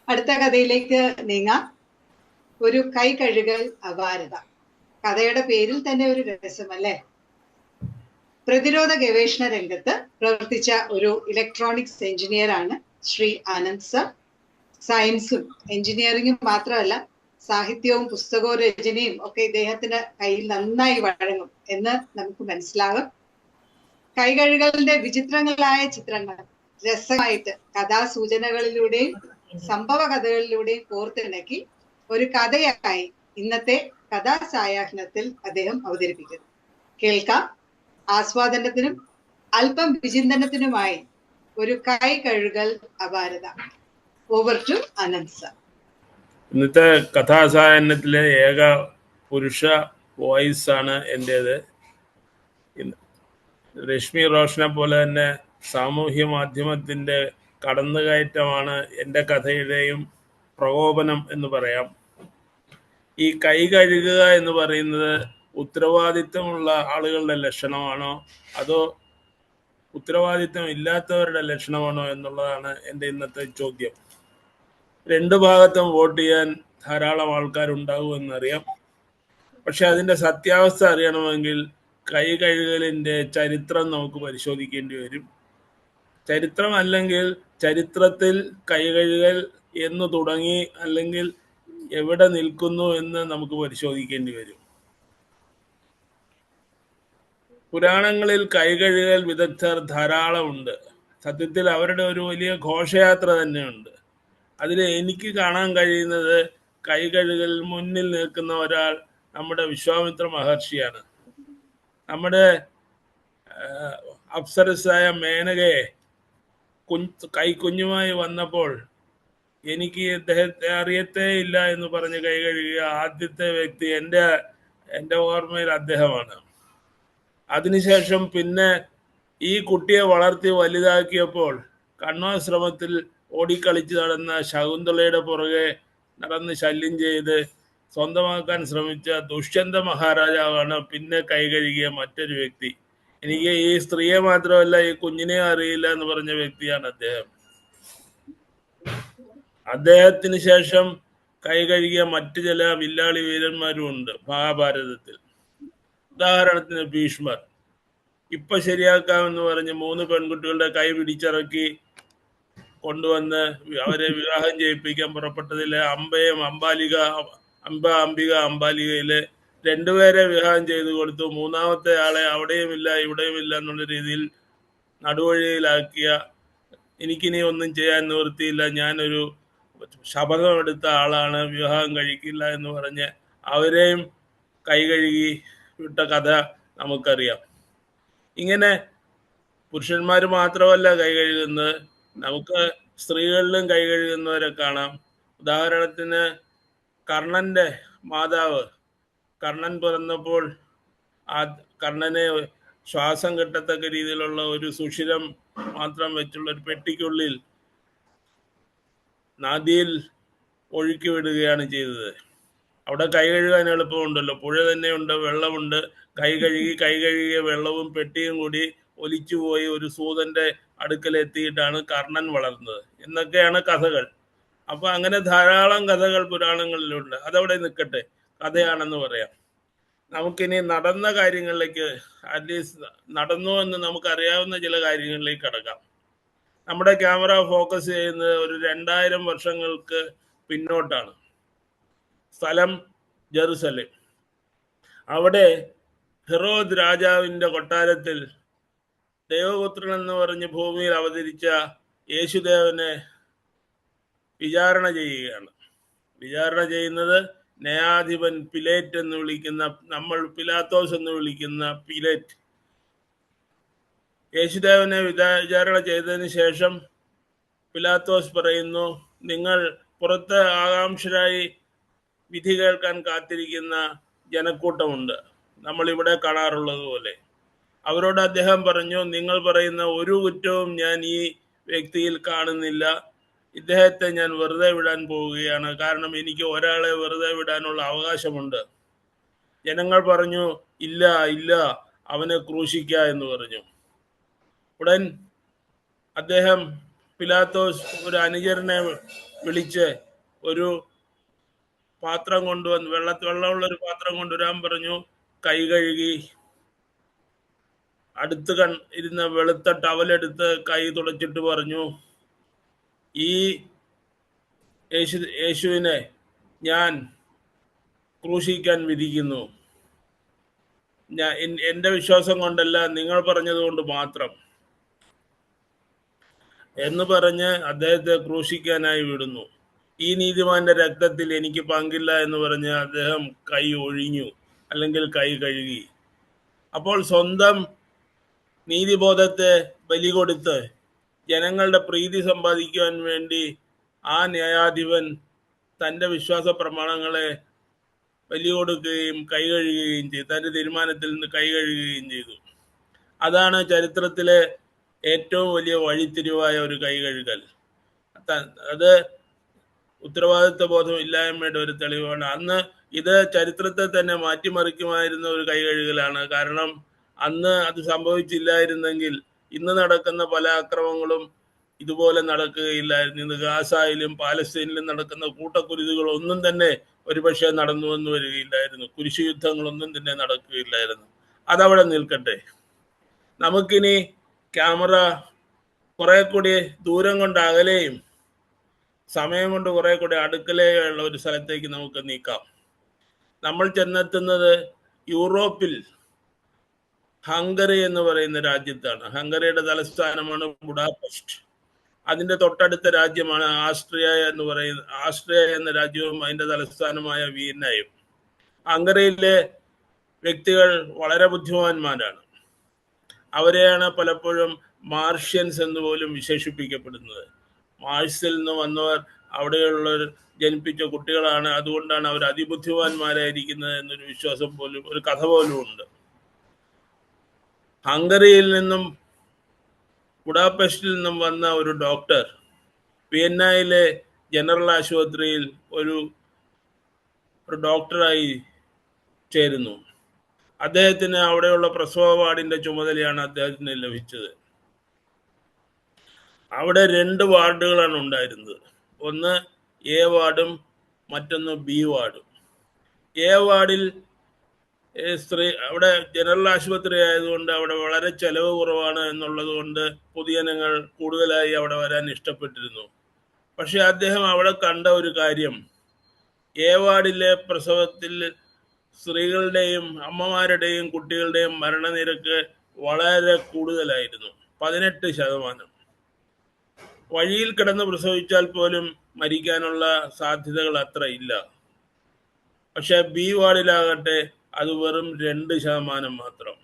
അടുത്ത കഥയിലേക്ക് നീങ്ങാം. ഒരു കൈ കഴുകൽ അപാരത. കഥയുടെ പേരിൽ തന്നെ ഒരു രസമല്ലേ. പ്രതിരോധ ഗവേഷണ രംഗത്ത് പ്രവർത്തിച്ച ഒരു ഇലക്ട്രോണിക്സ് എഞ്ചിനീയർ ആണ് ശ്രീ ആനന്ദ് സർ. സയൻസും എഞ്ചിനീയറിംഗും മാത്രമല്ല, സാഹിത്യവും പുസ്തകവും രചനയും ഒക്കെ ഇദ്ദേഹത്തിന് കയ്യിൽ നന്നായി വഴങ്ങും എന്ന് നമുക്ക് മനസ്സിലാകും. കൈകഴുകലിന്റെ വിചിത്രങ്ങളായ ചിത്രങ്ങൾ രസമായിട്ട് കഥാസൂചനകളിലൂടെയും സംഭവ കഥകളിലൂടെയും കോർത്തിണക്കി ഒരു കഥയായി ഇന്നത്തെ കഥാസായാഹ്നത്തിൽ അദ്ദേഹം അവതരിപ്പിക്കുന്നു. കേൾക്കാം. ആസ്വാദനത്തിനും അല്പം വിചിന്തനത്തിനുമായി ഒരു കൈ കഴുകൽ അപാരത. Over to Anant sir. ഇന്നത്തെ കഥാസായാഹ്നത്തിലെ ഏക പുരുഷ വോയിസ് ആണ് എൻ്റേത്. രശ്മി റോഷനെ പോലെ തന്നെ സാമൂഹ്യ മാധ്യമത്തിൻ്റെ കടന്നുകയറ്റമാണ് എൻ്റെ കഥയുടെയും പ്രകോപനം എന്ന് പറയാം. ഈ കൈ കഴുകുക എന്ന് പറയുന്നത് ഉത്തരവാദിത്വമുള്ള ആളുകളുടെ ലക്ഷണമാണോ അതോ ഉത്തരവാദിത്വം ഇല്ലാത്തവരുടെ ലക്ഷണമാണോ എന്നുള്ളതാണ് എൻ്റെ ഇന്നത്തെ ചോദ്യം. രണ്ട് ഭാഗത്തും വോട്ട് ചെയ്യാൻ ധാരാളം ആൾക്കാരുണ്ടാകുമെന്നറിയാം. പക്ഷെ അതിൻ്റെ സത്യാവസ്ഥ അറിയണമെങ്കിൽ കൈ കഴുകലിൻ്റെ ചരിത്രം നമുക്ക് പരിശോധിക്കേണ്ടി വരും. ചരിത്രം അല്ലെങ്കിൽ ചരിത്രത്തിൽ കൈ കഴുകൽ എന്ന് തുടങ്ങി അല്ലെങ്കിൽ എവിടെ നിൽക്കുന്നു എന്ന് നമുക്ക് പരിശോധിക്കേണ്ടി വരും. പുരാണങ്ങളിൽ കൈ കഴുകൽ വിദഗ്ധർ ധാരാളമുണ്ട്. സത്യത്തിൽ അവരുടെ ഒരു വലിയ ഘോഷയാത്ര തന്നെയുണ്ട്. അതിൽ എനിക്ക് കാണാൻ കഴിയുന്നത് കൈ കഴുകൽ മുന്നിൽ നിൽക്കുന്ന ഒരാൾ നമ്മുടെ വിശ്വാമിത്ര മഹർഷിയാണ്. നമ്മുടെ അപ്സരസായ മേനകയെ കൈക്കുഞ്ഞുമായി വന്നപ്പോൾ എനിക്ക് ഇദ്ദേഹത്തെ അറിയത്തേ ഇല്ല എന്ന് പറഞ്ഞ് കൈ കഴുകിയ ആദ്യത്തെ വ്യക്തി എൻ്റെ ഓർമ്മയിൽ അദ്ദേഹമാണ്. അതിനുശേഷം പിന്നെ ഈ കുട്ടിയെ വളർത്തി വലുതാക്കിയപ്പോൾ കണ്വാശ്രമത്തിൽ ഓടിക്കളിച്ച് നടന്ന ശകുന്തളയുടെ പുറകെ നടന്ന് ശല്യം ചെയ്ത് സ്വന്തമാക്കാൻ ശ്രമിച്ച ദുഷ്യന്ത മഹാരാജാവാണ് പിന്നെ കൈ കഴുകിയ മറ്റൊരു വ്യക്തി. എനിക്ക് ഈ സ്ത്രീയെ മാത്രമല്ല ഈ കുഞ്ഞിനെ അറിയില്ല എന്ന് പറഞ്ഞ വ്യക്തിയാണ് അദ്ദേഹം. അദ്ദേഹത്തിന് ശേഷം കൈ കഴുകിയ മറ്റു ചില വില്ലാളി വീരന്മാരും ഉണ്ട് മഹാഭാരതത്തിൽ. ഉദാഹരണത്തിന് ഭീഷ്മർ. ഇപ്പൊ ശരിയാക്കാമെന്ന് പറഞ്ഞ് 3 പെൺകുട്ടികളുടെ കൈ പിടിച്ചിറക്കി കൊണ്ടുവന്ന് അവരെ വിവാഹം ചെയ്യിപ്പിക്കാൻ പുറപ്പെട്ടതിലെ അംബിക അംബാലികയിലെ 2 പേരെ വിവാഹം ചെയ്തു കൊടുത്തു. 3-മത്തെ ആളെ അവിടെയുമില്ല ഇവിടെയുമില്ല എന്നുള്ള രീതിയിൽ നടുവഴിയിലാക്കിയ, എനിക്കിനി ഒന്നും ചെയ്യാൻ നിവൃത്തിയില്ല, ഞാനൊരു ശപഥമെടുത്ത ആളാണ്, വിവാഹം കഴിക്കില്ല എന്ന് പറഞ്ഞ് അവരെയും കൈ കഴുകി വിട്ട കഥ നമുക്കറിയാം. ഇങ്ങനെ പുരുഷന്മാർ മാത്രമല്ല കൈ കഴുകുന്നത്, നമുക്ക് സ്ത്രീകളിലും കൈ കഴുകുന്നവരെ കാണാം. ഉദാഹരണത്തിന് കർണന്റെ മാതാവ്, കർണൻ പിറന്നപ്പോൾ ആ കർണനെ ശ്വാസം കിട്ടത്തക്ക രീതിയിലുള്ള ഒരു സുഷിരം മാത്രം വെച്ചുള്ള ഒരു പെട്ടിക്കുള്ളിൽ നദിയിൽ ഒഴുക്കി വിടുകയാണ് ചെയ്തത്. അവിടെ കൈ കഴുകാൻ എളുപ്പമുണ്ടല്ലോ, പുഴ തന്നെയുണ്ട്, വെള്ളമുണ്ട്. കൈ കഴുകിയ വെള്ളവും പെട്ടിയും കൂടി ഒലിച്ചുപോയി ഒരു സൂതന്റെ അടുക്കലെത്തിയിട്ടാണ് കർണൻ വളർന്നത് എന്നൊക്കെയാണ് കഥകൾ. അപ്പൊ അങ്ങനെ ധാരാളം കഥകൾ പുരാണങ്ങളിലുണ്ട്. അതവിടെ നിൽക്കട്ടെ, കഥയാണെന്ന് പറയാം. നമുക്കിനി നടന്ന കാര്യങ്ങളിലേക്ക്, അറ്റ്ലീസ്റ്റ് നടന്നു എന്ന് നമുക്കറിയാവുന്ന ചില കാര്യങ്ങളിലേക്ക് കടക്കാം. നമ്മുടെ ക്യാമറ ഫോക്കസ് ചെയ്യുന്നത് ഒരു 2000 വർഷങ്ങൾക്ക് പിന്നോട്ടാണ്. സ്ഥലം ജെറുസലേം. അവിടെ ഹെറോദ് രാജാവിൻ്റെ കൊട്ടാരത്തിൽ ദൈവപുത്രൻ എന്ന് പറഞ്ഞ് ഭൂമിയിൽ അവതരിച്ച യേശുദേവനെ വിചാരണ ചെയ്യുകയാണ്. വിചാരണ ചെയ്യുന്നത് ന്യായാധിപൻ പിലേറ്റ് എന്ന് വിളിക്കുന്ന, നമ്മൾ പിലാത്തോസ് എന്ന് വിളിക്കുന്ന പിലേറ്റ്. യേശുദേവനെ വിചാരണ ചെയ്തതിന് ശേഷം പിലാത്തോസ് പറയുന്നു, നിങ്ങൾ പുറത്ത് ആകാംക്ഷരായി വിധി കേൾക്കാൻ കാത്തിരിക്കുന്ന ജനക്കൂട്ടമുണ്ട്, നമ്മളിവിടെ കാണാറുള്ളത് പോലെ. അവരോട് അദ്ദേഹം പറഞ്ഞു, നിങ്ങൾ പറയുന്ന ഒരു കുറ്റവും ഞാൻ ഈ വ്യക്തിയിൽ കാണുന്നില്ല. ഇദ്ദേഹത്തെ ഞാൻ വെറുതെ വിടാൻ പോവുകയാണ്, കാരണം എനിക്ക് ഒരാളെ വെറുതെ വിടാനുള്ള അവകാശമുണ്ട്. ജനങ്ങൾ പറഞ്ഞു, ഇല്ല ഇല്ല, അവനെ ക്രൂശിക്കുക എന്ന് പറഞ്ഞു. ഉടൻ അദ്ദേഹം പിലാത്തോസ് ഒരു അനുചരനെ വിളിച്ച് ഒരു പാത്രം കൊണ്ടുവന്ന് വെള്ളമുള്ള ഒരു പാത്രം കൊണ്ടുവരാൻ പറഞ്ഞു. കൈ കഴുകി അടുത്ത് ഇരുന്ന വെളുത്ത ടവലെടുത്ത് കൈ തുടച്ചിട്ട് പറഞ്ഞു, ഈ യേശുവിനെ ഞാൻ ക്രൂശിക്കാൻ വിധിക്കുന്നു. എൻ്റെ വിശ്വാസം കൊണ്ടല്ല, നിങ്ങൾ പറഞ്ഞതുകൊണ്ട് മാത്രം എന്ന് പറഞ്ഞ് അദ്ദേഹത്തെ ക്രൂശിക്കാനായി വിടുന്നു. ഈ നീതിമാന്റെ രക്തത്തിൽ എനിക്ക് പങ്കില്ല എന്ന് പറഞ്ഞ് അദ്ദേഹം കൈ ഒഴിഞ്ഞു, അല്ലെങ്കിൽ കൈ കഴുകി. അപ്പോൾ സ്വന്തം നീതിബോധത്തെ ബലി കൊടുത്ത് ജനങ്ങളുടെ പ്രീതി സമ്പാദിക്കുവാൻ വേണ്ടി ആ ന്യായാധിപൻ തൻ്റെ വിശ്വാസ പ്രമാണങ്ങളെ ബലി കൊടുക്കുകയും കൈ കഴുകുകയും ചെയ്തു. തൻ്റെ തീരുമാനത്തിൽ നിന്ന് കൈ കഴുകുകയും ചെയ്തു. അതാണ് ചരിത്രത്തിലെ ഏറ്റവും വലിയ വഴിത്തിരിവായ ഒരു കൈ കഴുകൽ. അത് ഉത്തരവാദിത്വ ബോധം ഇല്ലായ്മയുടെ ഒരു തെളിവാണ്. അന്ന് ഇത് ചരിത്രത്തെ തന്നെ മാറ്റിമറിക്കുമായിരുന്ന ഒരു കൈ കഴുകലാണ്. കാരണം അന്ന് അത് സംഭവിച്ചില്ലായിരുന്നെങ്കിൽ ഇന്ന് നടക്കുന്ന പല അക്രമങ്ങളും ഇതുപോലെ നടക്കുകയില്ലായിരുന്നു. ഇന്ന് ഗാസയിലും പാലസ്തീനിലും നടക്കുന്ന കൂട്ടക്കുരുതികൾ ഒന്നും തന്നെ ഒരുപക്ഷെ നടന്നു വന്നു വരികയില്ലായിരുന്നു. കുരിശു യുദ്ധങ്ങളൊന്നും തന്നെ നടക്കുകയില്ലായിരുന്നു. അതവിടെ നിൽക്കട്ടെ. നമുക്കിനി ക്യാമറ കുറെ കൂടി ദൂരം കൊണ്ട് അകലെയും സമയം കൊണ്ട് കുറെ കൂടി അടുക്കലെയുള്ള ഒരു സ്ഥലത്തേക്ക് നമുക്ക് നീക്കാം. നമ്മൾ ചെന്നെത്തുന്നത് യൂറോപ്പിൽ ഹംഗറി എന്ന് പറയുന്ന രാജ്യത്താണ്. ഹംഗറിയുടെ തലസ്ഥാനമാണ് ബുഡാപെസ്റ്റ്. അതിന്റെ തൊട്ടടുത്ത രാജ്യമാണ് ആസ്ട്രിയ എന്ന രാജ്യവും അതിന്റെ തലസ്ഥാനമായ വിയന്നയും. ഹംഗറിയിലെ വ്യക്തികൾ വളരെ ബുദ്ധിമാന്മാരാണ്. അവരെയാണ് പലപ്പോഴും മാർഷ്യൻസ് എന്ന് പോലും വിശേഷിപ്പിക്കപ്പെടുന്നത്. മാർസിൽ നിന്ന് വന്നവർ അവിടെയുള്ളവർ ജനിപ്പിച്ച കുട്ടികളാണ്. അതുകൊണ്ടാണ് അവർ അതിബുദ്ധിമാന്മാരായിരിക്കുന്നത് എന്നൊരു വിശ്വാസം പോലും, ഒരു കഥ പോലും ഉണ്ട്. ഹംഗറിയിൽ നിന്നും ബുഡാപെസ്റ്റിൽ നിന്നും വന്ന ഒരു ഡോക്ടർ വിയന്നയിലെ ജനറൽ ആശുപത്രിയിൽ ഒരു ഡോക്ടറായി ചേരുന്നു. അദ്ദേഹത്തിന് അവിടെയുള്ള പ്രസവ വാർഡിന്റെ ചുമതലയാണ് അദ്ദേഹത്തിന് ലഭിച്ചത്. അവിടെ 2 വാർഡുകളാണ് ഉണ്ടായിരുന്നത്. ഒന്ന് എ വാർഡും മറ്റൊന്ന് ബി വാർഡും. എ വാർഡിൽ അവിടെ ജനറൽ ആശുപത്രി ആയതുകൊണ്ട് അവിടെ വളരെ ചെലവ് കുറവാണ് എന്നുള്ളത് കൊണ്ട് പൊതുജനങ്ങൾ കൂടുതലായി അവിടെ വരാൻ ഇഷ്ടപ്പെട്ടിരുന്നു. പക്ഷെ അദ്ദേഹം അവിടെ കണ്ട ഒരു കാര്യം, എ വാർഡിലെ പ്രസവത്തിൽ സ്ത്രീകളുടെയും അമ്മമാരുടെയും കുട്ടികളുടെയും മരണനിരക്ക് വളരെ കൂടുതലായിരുന്നു, 18%. വഴിയിൽ കിടന്ന് പ്രസവിച്ചാൽ പോലും മരിക്കാനുള്ള സാധ്യതകൾ അത്ര ഇല്ല. പക്ഷെ ബി വാർഡിലാകട്ടെ അത് വെറും 2% മാത്രം.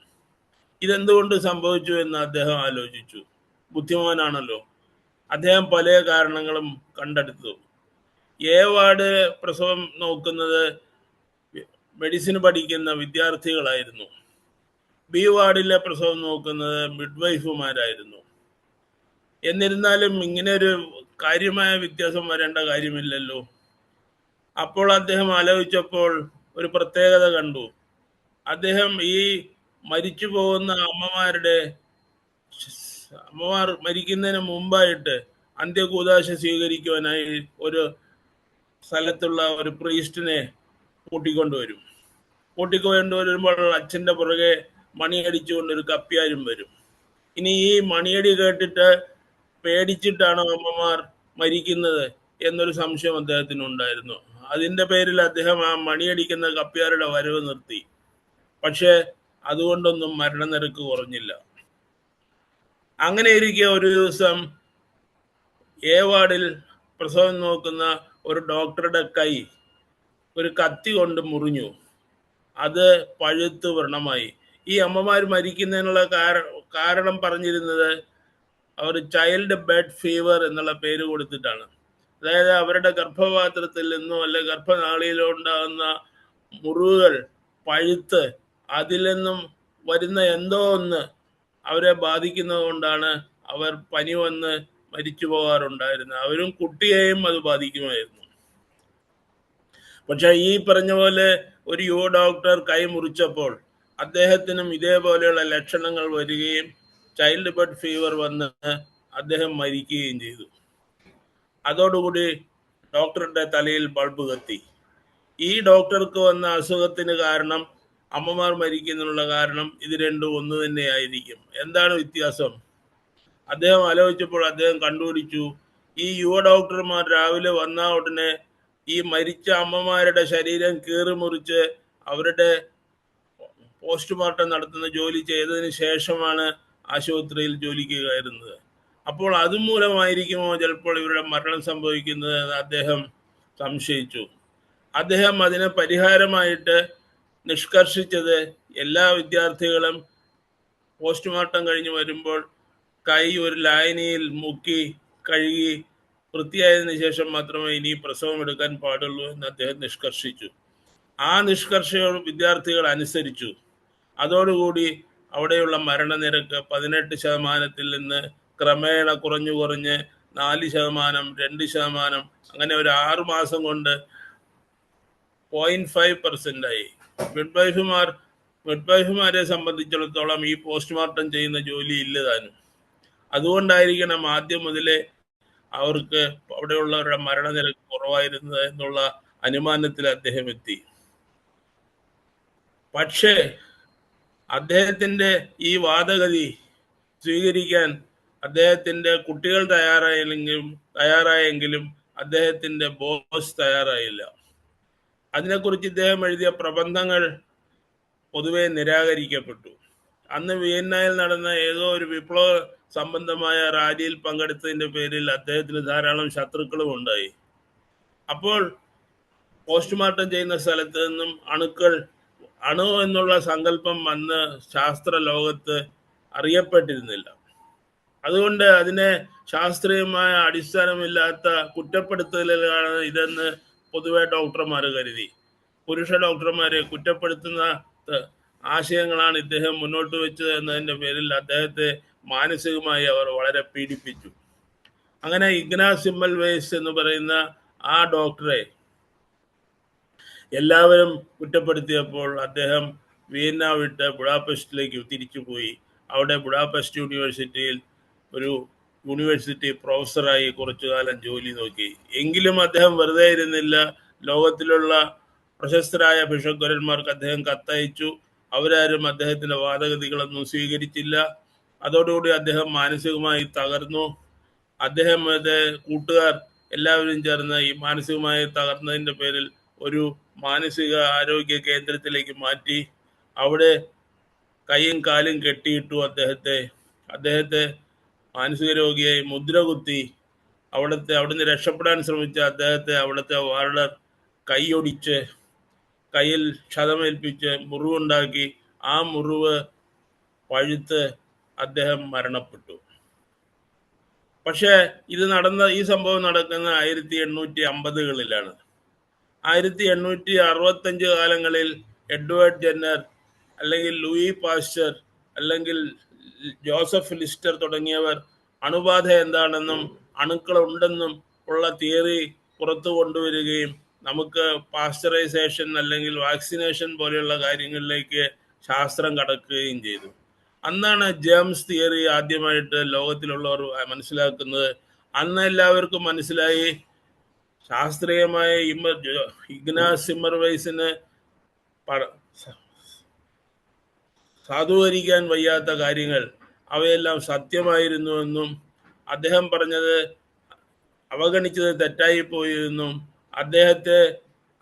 ഇതെന്തുകൊണ്ട് സംഭവിച്ചു എന്ന് അദ്ദേഹം ആലോചിച്ചു. ബുദ്ധിമാനാണല്ലോ. അദ്ദേഹം പല കാരണങ്ങളും കണ്ടെടുത്തു. എ വാർഡ് പ്രസവം നോക്കുന്നത് മെഡിസിൻ പഠിക്കുന്ന വിദ്യാർത്ഥികളായിരുന്നു. ബി വാർഡിലെ പ്രസവം നോക്കുന്നത് മിഡ്വൈഫുമാരായിരുന്നു. എന്നിരുന്നാലും ഇങ്ങനെ ഒരു കാര്യമായ വ്യത്യാസം വരേണ്ട കാര്യമില്ലല്ലോ. അപ്പോൾ അദ്ദേഹം ആലോചിച്ചപ്പോൾ ഒരു പ്രത്യേകത കണ്ടു. അദ്ദേഹം ഈ മരിച്ചു പോകുന്ന അമ്മമാർ മരിക്കുന്നതിന് മുമ്പായിട്ട് അന്ത്യകൂദാശ സ്വീകരിക്കുവാനായി ഒരു സ്ഥലത്തുള്ള ഒരു പ്രീസ്റ്റിനെ കൂട്ടിക്കൊണ്ടുവരുമ്പോൾ അച്ഛൻ്റെ പുറകെ മണിയടിച്ചുകൊണ്ട് ഒരു കപ്പ്യാരും വരും. ഇനി ഈ മണിയടി കേട്ടിട്ട് പേടിച്ചിട്ടാണോ അമ്മമാർ മരിക്കുന്നത് എന്നൊരു സംശയം അദ്ദേഹത്തിന് ഉണ്ടായിരുന്നു. അതിൻ്റെ പേരിൽ അദ്ദേഹം ആ മണിയടിക്കുന്ന കപ്പ്യാരുടെ വരവ് നിർത്തി. പക്ഷേ അതുകൊണ്ടൊന്നും മരണനിരക്ക് കുറഞ്ഞില്ല. അങ്ങനെ ഇരിക്കെ ഒരു ദിവസം എ വാർഡിൽ പ്രസവം നോക്കുന്ന ഒരു ഡോക്ടറുടെ കൈ ഒരു കത്തി കൊണ്ട് മുറിഞ്ഞു. അത് പഴുത്ത് വ്രണമായി. ഈ അമ്മമാർ മരിക്കുന്നതിനുള്ള കാരണം പറഞ്ഞിരുന്നത് അവർ ചൈൽഡ് ബെഡ് ഫീവർ എന്നുള്ള പേര് കൊടുത്തിട്ടാണ്. അതായത് അവരുടെ ഗർഭപാത്രത്തിൽ നിന്നോ അല്ലെ ഗർഭനാളിയിലോ ഉണ്ടാകുന്ന മുറിവുകൾ പഴുത്ത് അതിൽ നിന്നും വരുന്ന എന്തോ ഒന്ന് അവരെ ബാധിക്കുന്നത് കൊണ്ടാണ് അവർ പനി വന്ന് മരിച്ചു പോകാറുണ്ടായിരുന്നത്. അവരും കുട്ടിയെയും അത് ബാധിക്കുമായിരുന്നു. പക്ഷെ ഈ പറഞ്ഞ പോലെ ഒരു യുവ ഡോക്ടർ കൈ മുറിച്ചപ്പോൾ അദ്ദേഹത്തിനും ഇതേപോലെയുള്ള ലക്ഷണങ്ങൾ വരികയും ചൈൽഡ് ബെഡ് ഫീവർ വന്ന് അദ്ദേഹം മരിക്കുകയും ചെയ്തു. അതോടുകൂടി ഡോക്ടറുടെ തലയിൽ ബൾബ് കത്തി. ഈ ഡോക്ടർക്ക് വന്ന അസുഖത്തിന് കാരണം, അമ്മമാർ മരിക്കുന്നുള്ള കാരണം ഇത് രണ്ടും ഒന്ന് തന്നെയായിരിക്കും. എന്താണ് വ്യത്യാസം? അദ്ദേഹം ആലോചിച്ചപ്പോൾ അദ്ദേഹം കണ്ടുപിടിച്ചു, ഈ യുവ ഡോക്ടർമാർ രാവിലെ വന്ന ഉടനെ ഈ മരിച്ച അമ്മമാരുടെ ശരീരം കീറി മുറിച്ച് അവരുടെ പോസ്റ്റ്മോർട്ടം നടത്തുന്ന ജോലി ചെയ്തതിന് ശേഷമാണ് ആശുപത്രിയിൽ ജോലിക്ക് കയറുന്നത്. അപ്പോൾ അതുമൂലമായിരിക്കുമോ ചിലപ്പോൾ ഇവരുടെ മരണം സംഭവിക്കുന്നത് എന്ന് അദ്ദേഹം സംശയിച്ചു. അദ്ദേഹം അതിന് പരിഹാരമായിട്ട് നിഷ്കർഷിച്ചത് എല്ലാ വിദ്യാർത്ഥികളും പോസ്റ്റ്മോർട്ടം കഴിഞ്ഞ് വരുമ്പോൾ കൈ ഒരു ലായനിയിൽ മുക്കി കഴുകി വൃത്തിയായതിനു ശേഷം മാത്രമേ ഇനി പ്രസവം എടുക്കാൻ പാടുള്ളൂ എന്ന് അദ്ദേഹം നിഷ്കർഷിച്ചു. ആ നിഷ്കർഷയോട് വിദ്യാർത്ഥികൾ അനുസരിച്ചു. അതോടുകൂടി അവിടെയുള്ള മരണനിരക്ക് 18% നിന്ന് ക്രമേണ കുറഞ്ഞു 4%, 2%, അങ്ങനെ ഒരു 6 മാസം കൊണ്ട് 0.5% ആയി. മിഡ്വൈഫുമാരെ സംബന്ധിച്ചിടത്തോളം ഈ പോസ്റ്റ്മോർട്ടം ചെയ്യുന്ന ജോലി ഇല്ലതാനും. അതുകൊണ്ടായിരിക്കണം ആദ്യം മുതലേ അവർക്ക് അവിടെയുള്ളവരുടെ മരണനിരക്ക് കുറവായിരുന്നത് എന്നുള്ള അനുമാനത്തിൽ അദ്ദേഹം എത്തി. പക്ഷേ അദ്ദേഹത്തിൻ്റെ ഈ വാദഗതി സ്വീകരിക്കാൻ അദ്ദേഹത്തിൻ്റെ കുട്ടികൾ തയ്യാറായെങ്കിലും അദ്ദേഹത്തിൻ്റെ ബോസ് തയ്യാറായില്ല. അതിനെക്കുറിച്ച് ഇദ്ദേഹം എഴുതിയ പ്രബന്ധങ്ങൾ പൊതുവെ നിരാകരിക്കപ്പെട്ടു. അന്ന് വിയന്നയിൽ നടന്ന ഏതോ ഒരു വിപ്ലവ സംബന്ധമായ റാലിയിൽ പങ്കെടുത്തതിൻ്റെ പേരിൽ അദ്ദേഹത്തിന് ധാരാളം ശത്രുക്കളും ഉണ്ടായി. അപ്പോൾ പോസ്റ്റ്മോർട്ടം ചെയ്യുന്ന സ്ഥലത്ത് നിന്നും അണു എന്നുള്ള സങ്കല്പം അന്ന് ശാസ്ത്ര ലോകത്ത് അറിയപ്പെട്ടിരുന്നില്ല. അതുകൊണ്ട് അതിനെ ശാസ്ത്രീയമായ അടിസ്ഥാനമില്ലാത്ത കുറ്റപ്പെടുത്തലുകളാണ് ഇതെന്ന് പൊതുവെ ഡോക്ടർമാർ കരുതി. പുരുഷ ഡോക്ടർമാരെ കുറ്റപ്പെടുത്തുന്ന ആശയങ്ങളാണ് ഇദ്ദേഹം മുന്നോട്ട് വെച്ചത് എന്നതിൻ്റെ പേരിൽ അദ്ദേഹത്തെ മാനസികമായി അവർ വളരെ പീഡിപ്പിച്ചു. അങ്ങനെ ഇഗ്നാസ് സിമ്മൽവെയ്സ് എന്ന് പറയുന്ന ആ ഡോക്ടറെ എല്ലാവരും കുറ്റപ്പെടുത്തിയപ്പോൾ അദ്ദേഹം വിയന്ന വിട്ട് ബുഡാപെസ്റ്റിലേക്ക് തിരിച്ചുപോയി. അവിടെ ബുഡാപെസ്റ്റ് യൂണിവേഴ്സിറ്റിയിൽ ഒരു യൂണിവേഴ്സിറ്റി പ്രൊഫസറായി കുറച്ചു കാലം ജോലി നോക്കി. എങ്കിലും അദ്ദേഹം വെറുതെ ഇരുന്നില്ല. ലോകത്തിലുള്ള പ്രശസ്തരായ ബിഷപ്പുമാർക്ക് അദ്ദേഹം കത്തയച്ചു. അവരാരും അദ്ദേഹത്തിൻ്റെ വാദഗതികളൊന്നും സ്വീകരിച്ചില്ല. അതോടുകൂടി അദ്ദേഹം മാനസികമായി തകർന്നു. അദ്ദേഹത്തെ കൂട്ടുകാർ എല്ലാവരും ചേർന്ന് ഈ മാനസികമായി തകർന്നതിൻ്റെ പേരിൽ ഒരു മാനസിക ആരോഗ്യ കേന്ദ്രത്തിലേക്ക് മാറ്റി. അവിടെ കൈയും കാലും കെട്ടിയിട്ടു. അദ്ദേഹത്തെ മാനസിക രോഗിയായി മുദ്ര കുത്തി. അവിടുന്ന് രക്ഷപ്പെടാൻ ശ്രമിച്ച അദ്ദേഹത്തെ അവിടുത്തെ വാർഡർ കൈയൊടിച്ച് കയ്യിൽ ക്ഷതമേൽപ്പിച്ച് മുറിവുണ്ടാക്കി. ആ മുറിവ് പഴുത്ത് അദ്ദേഹം മരണപ്പെട്ടു. പക്ഷേ ഈ സംഭവം നടക്കുന്ന 1850-കളിലാണ്. 1865 കാലങ്ങളിൽ എഡ്വേർഡ് ജെന്നർ അല്ലെങ്കിൽ ലൂയി പാസ്ചർ അല്ലെങ്കിൽ ജോസഫ് ലിസ്റ്റർ തുടങ്ങിയവർ അണുബാധ എന്താണെന്നും അണുക്കളുണ്ടെന്നും ഉള്ള തിയറി പുറത്തു കൊണ്ടുവരികയും നമുക്ക് പാസ്ചറൈസേഷൻ അല്ലെങ്കിൽ വാക്സിനേഷൻ പോലെയുള്ള കാര്യങ്ങളിലേക്ക് ശാസ്ത്രം കടക്കുകയും ചെയ്തു. അന്നാണ് ജേംസ് തിയറി ആദ്യമായിട്ട് ലോകത്തിലുള്ളവർ മനസ്സിലാക്കുന്നത്. അന്ന് എല്ലാവർക്കും മനസ്സിലായി ശാസ്ത്രീയമായ ഇഗ്നാസ് സിമ്മർവെയ്സിന് സാധൂകരിക്കാൻ വയ്യാത്ത കാര്യങ്ങൾ അവയെല്ലാം സത്യമായിരുന്നുവെന്നും അദ്ദേഹം പറഞ്ഞത് അവഗണിച്ചത് തെറ്റായിപ്പോയെന്നും അദ്ദേഹത്തെ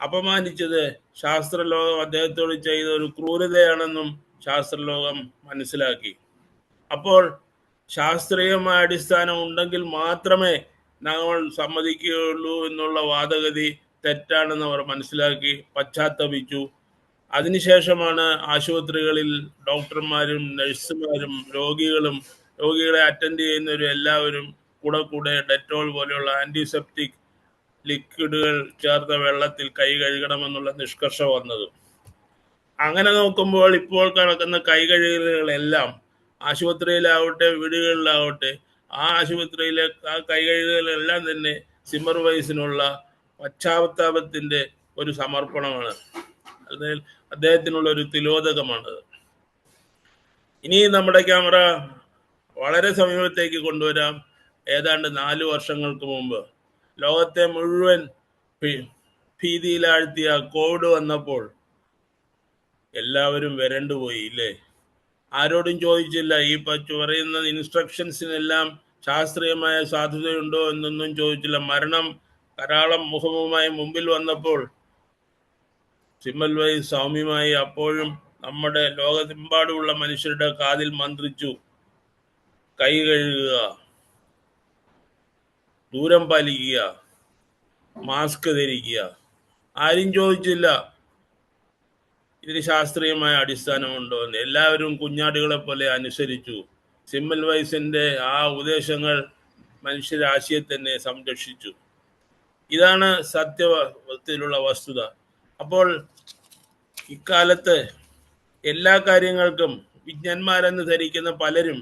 അപമാനിച്ചത് ശാസ്ത്രലോകം അദ്ദേഹത്തോട് ചെയ്ത ഒരു ക്രൂരതയാണെന്നും ശാസ്ത്രലോകം മനസ്സിലാക്കി. അപ്പോൾ ശാസ്ത്രീയമായ അടിസ്ഥാനം ഉണ്ടെങ്കിൽ മാത്രമേ ഞങ്ങൾ സമ്മതിക്കുകയുള്ളൂ എന്നുള്ള വാദഗതി തെറ്റാണെന്ന് അവർ മനസ്സിലാക്കി പശ്ചാത്തപിച്ചു. അതിനുശേഷമാണ് ആശുപത്രികളിൽ ഡോക്ടർമാരും നഴ്സുമാരും രോഗികളെ അറ്റൻഡ് ചെയ്യുന്നവരും എല്ലാവരും കൂടെ ഡെറ്റോൾ പോലെയുള്ള ആൻറ്റിസെപ്റ്റിക് ലിക്വിഡുകൾ ചേർത്ത വെള്ളത്തിൽ കൈ കഴുകണമെന്നുള്ള നിഷ്കർഷ വന്നത്. അങ്ങനെ നോക്കുമ്പോൾ ഇപ്പോൾ നടക്കുന്ന കൈ കഴുകലുകളെല്ലാം ആശുപത്രിയിലാവട്ടെ വീടുകളിലാവട്ടെ ആ ആശുപത്രിയിലെ ആ കൈ കഴുകലുകളെല്ലാം തന്നെ സിമ്മർവെയ്സിനുള്ള പശ്ചാത്താപത്തിൻ്റെ ഒരു സമർപ്പണമാണ്. അദ്ദേഹത്തിനുള്ള ഒരു തിലോദകമാണത്. ഇനി നമ്മുടെ ക്യാമറ വളരെ സമീപത്തേക്ക് കൊണ്ടുവരാം. ഏതാണ്ട് 4 വർഷങ്ങൾക്ക് മുമ്പ് ലോകത്തെ മുഴുവൻ ഭീതിയിലാഴ്ത്തിയ കോവിഡ് വന്നപ്പോൾ എല്ലാവരും വരണ്ടുപോയി ഇല്ലേ? ആരോടും ചോദിച്ചില്ല. ഈ പറയുന്ന ഇൻസ്ട്രക്ഷൻസിനെല്ലാം ശാസ്ത്രീയമായ സാധുതയുണ്ടോ എന്നൊന്നും ചോദിച്ചില്ല. മരണം ധാരാളം മുഖമുമായി മുമ്പിൽ വന്നപ്പോൾ സിമ്മൽവൈസ് സൗമ്യമായി അപ്പോഴും നമ്മുടെ ലോകത്തെമ്പാടുമുള്ള മനുഷ്യരുടെ കാതിൽ മന്ത്രിച്ചു, കൈ കഴുകുക, ദൂരം പാലിക്കുക, മാസ്ക് ധരിക്കുക. ആരും ചോദിച്ചില്ല ഇതിന് ശാസ്ത്രീയമായ അടിസ്ഥാനമുണ്ടോ എന്ന്. എല്ലാവരും കുഞ്ഞാടുകളെ പോലെ അനുസരിച്ചു. സിമ്മൽവൈസിന്റെ ആ ഉപദേശങ്ങൾ മനുഷ്യരാശിയെ തന്നെ സംരക്ഷിച്ചു. ഇതാണ് സത്യത്തിലുള്ള വസ്തുത. അപ്പോൾ ഇക്കാലത്ത് എല്ലാ കാര്യങ്ങൾക്കും വിജ്ഞന്മാരെന്ന് ധരിക്കുന്ന പലരും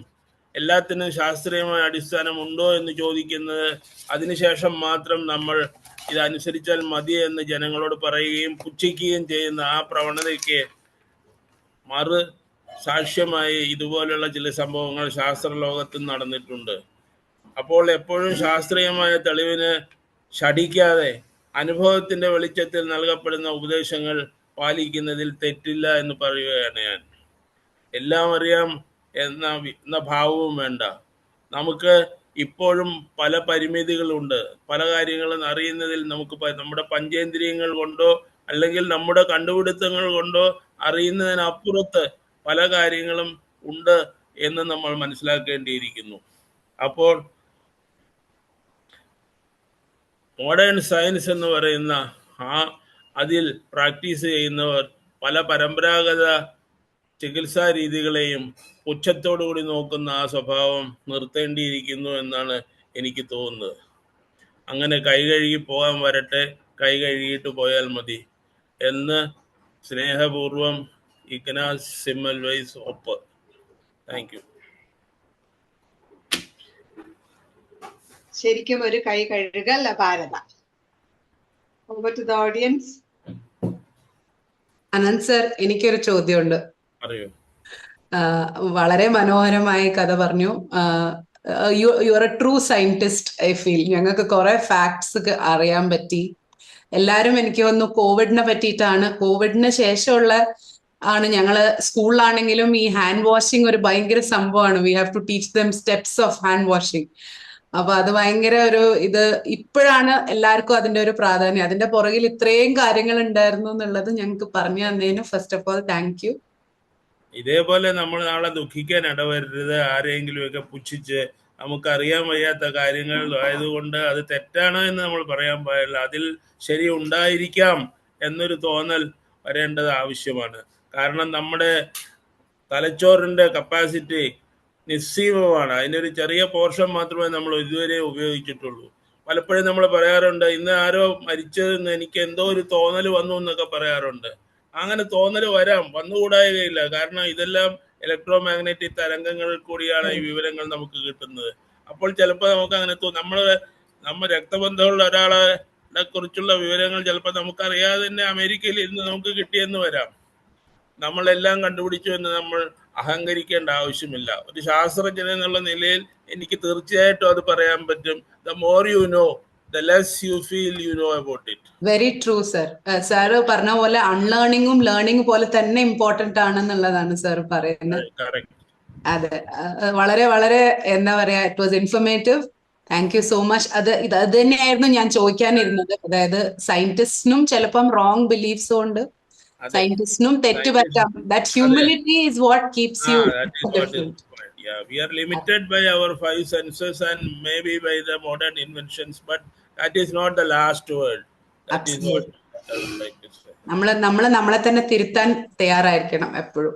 എല്ലാത്തിനും ശാസ്ത്രീയമായ അടിസ്ഥാനമുണ്ടോ എന്ന് ചോദിക്കുന്നത്, അതിനുശേഷം മാത്രം നമ്മൾ ഇതനുസരിച്ചാൽ മതി എന്ന് ജനങ്ങളോട് പറയുകയും പുച്ഛിക്കുകയും ചെയ്യുന്ന ആ പ്രവണതയ്ക്ക് മറു സാക്ഷ്യമായി ഇതുപോലുള്ള ചില സംഭവങ്ങൾ ശാസ്ത്രലോകത്തും നടന്നിട്ടുണ്ട്. അപ്പോൾ എപ്പോഴും ശാസ്ത്രീയമായ തെളിവിന് ശഠിക്കാതെ അനുഭവത്തിന്റെ വെളിച്ചത്തിൽ നൽകപ്പെടുന്ന ഉപദേശങ്ങൾ പാലിക്കുന്നതിൽ തെറ്റില്ല എന്ന് പറയുകയാണ് ഞാൻ. എല്ലാം അറിയാം എന്ന ഭാവവും വേണ്ട. നമുക്ക് ഇപ്പോഴും പല പരിമിതികളുണ്ട്. പല കാര്യങ്ങളും അറിയുന്നതിൽ നമുക്ക് നമ്മുടെ പഞ്ചേന്ദ്രിയങ്ങൾ കൊണ്ടോ അല്ലെങ്കിൽ നമ്മുടെ കണ്ടുപിടുത്തങ്ങൾ കൊണ്ടോ അറിയുന്നതിനപ്പുറത്ത് പല കാര്യങ്ങളും ഉണ്ട് എന്ന് നമ്മൾ മനസ്സിലാക്കേണ്ടിയിരിക്കുന്നു. അപ്പോൾ മോഡേൺ സയൻസ് എന്ന് പറയുന്ന അതിൽ പ്രാക്ടീസ് ചെയ്യുന്നവർ പല പരമ്പരാഗത ചികിത്സാ രീതികളെയും പുച്ഛത്തോടുകൂടി നോക്കുന്ന ആ സ്വഭാവം നിർത്തേണ്ടിയിരിക്കുന്നു എന്നാണ് എനിക്ക് തോന്നുന്നത്. അങ്ങനെ കൈ കഴുകി പോകാൻ വരട്ടെ, കൈ കഴുകിയിട്ട് പോയാൽ മതി എന്ന് സ്നേഹപൂർവം ഇഗ്നാസ് സിമ്മൽവൈസ് ഒപ്പ്. Thank you. ശരിക്കും ഒരു കൈ കഴുകൽ ഭാരത. Over to the audience. Ananth sir, എനിക്കൊരു ചോദ്യമുണ്ട്. അറിയോ? വളരെ മനോഹരമായ കഥ പറഞ്ഞു. You are a true scientist I feel. ഞങ്ങൾക്ക് കുറെ ഫാക്ട്സ് അറിയാൻ പറ്റി. എല്ലാരും എനിക്ക് തോന്നുന്നു കോവിഡിനെ പറ്റിയിട്ടാണ്, കോവിഡിന് ശേഷമുള്ള ആണ് ഞങ്ങള് സ്കൂളിലാണെങ്കിലും ഈ ഹാൻഡ് വാഷിംഗ് ഒരു ഭയങ്കര സംഭവമാണ്. We have to teach them steps of hand washing. അപ്പൊ അത് ഭയങ്കര ഇത് ഇപ്പോഴാണ് എല്ലാവർക്കും അതിന്റെ ഒരു പ്രാധാന്യം, അതിന്റെ പുറകിൽ ഇത്രയും കാര്യങ്ങൾ ഉണ്ടായിരുന്നു എന്നുള്ളത് ഞങ്ങൾക്ക് പറഞ്ഞു തന്നതിന് first of all thank you. ഇതേപോലെ നമ്മൾ നാളെ ദുഃഖിക്കാൻ ഇടവരരുത്. ആരെങ്കിലും ഒക്കെ പുച്ഛിച്ച് നമുക്കറിയാൻ വയ്യാത്ത കാര്യങ്ങൾ ആയതുകൊണ്ട് അത് തെറ്റാണ് എന്ന് നമ്മൾ പറയാൻ പാടില്ല. അതിൽ ശരി ഉണ്ടായിരിക്കാം എന്നൊരു തോന്നൽ വരേണ്ടത് ആവശ്യമാണ്. കാരണം നമ്മുടെ തലച്ചോറിന്റെ കപ്പാസിറ്റി നിസ്സീമമാണ്. അതിനൊരു ചെറിയ പോർഷൻ മാത്രമേ നമ്മൾ ഇതുവരെ ഉപയോഗിച്ചിട്ടുള്ളൂ. പലപ്പോഴും നമ്മൾ പറയാറുണ്ട്, ഇന്ന് ആരോ മരിച്ചതെന്ന് എനിക്ക് എന്തോ ഒരു തോന്നൽ വന്നു എന്നൊക്കെ പറയാറുണ്ട്. അങ്ങനെ തോന്നൽ വരാം, വന്നുകൂടായികയില്ല. കാരണം ഇതെല്ലാം ഇലക്ട്രോ മാഗ്നറ്റിക് തരംഗങ്ങളിൽ കൂടിയാണ് ഈ വിവരങ്ങൾ നമുക്ക് കിട്ടുന്നത്. അപ്പോൾ ചിലപ്പോൾ നമുക്ക് അങ്ങനെ നമ്മൾ രക്തബന്ധമുള്ള ഒരാളെ കുറിച്ചുള്ള വിവരങ്ങൾ ചിലപ്പോൾ നമുക്കറിയാതെ തന്നെ അമേരിക്കയിൽ ഇരുന്ന് നമുക്ക് കിട്ടിയെന്ന് വരാം. നമ്മളെല്ലാം കണ്ടുപിടിച്ചു എന്ന് നമ്മൾ അഹങ്കരിക്കേണ്ട ആവശ്യമില്ല. ഒരു ശാസ്ത്രജ്ഞൻ എന്നുള്ള നിലയിൽ എനിക്ക് തീർച്ചയായിട്ടും അത് പറയാൻ പറ്റും. The more you know, the less you feel you know about it. Very true sir. Sir പറഞ്ഞ പോലെ അൺലേണിംഗും ലേണിംഗും പോലെ തന്നെ ഇമ്പോർട്ടന്റ് ആണെന്നുള്ളതാണ് സാർ പറയുന്നത്. അതെ, വളരെ വളരെ എന്താ പറയാ, it was informative. Thank you so much. അത് തന്നെയായിരുന്നു ഞാൻ ചോദിക്കാനിരുന്നത്. അതായത് സയന്റിസ്റ്റിനും ചിലപ്പം റോങ് ബിലീഫ്സ് കൊണ്ട് സയന്റിസ്റ്റിനും തെറ്റ് പറ്റാം. That humility is what keeps you different. Yeah, we are limited by our five senses and maybe by the modern inventions, but that is not the last word. That is what I would like to say. നമ്മളെ തന്നെ തിരുത്താൻ തയ്യാറായിരിക്കണം എപ്പോഴും.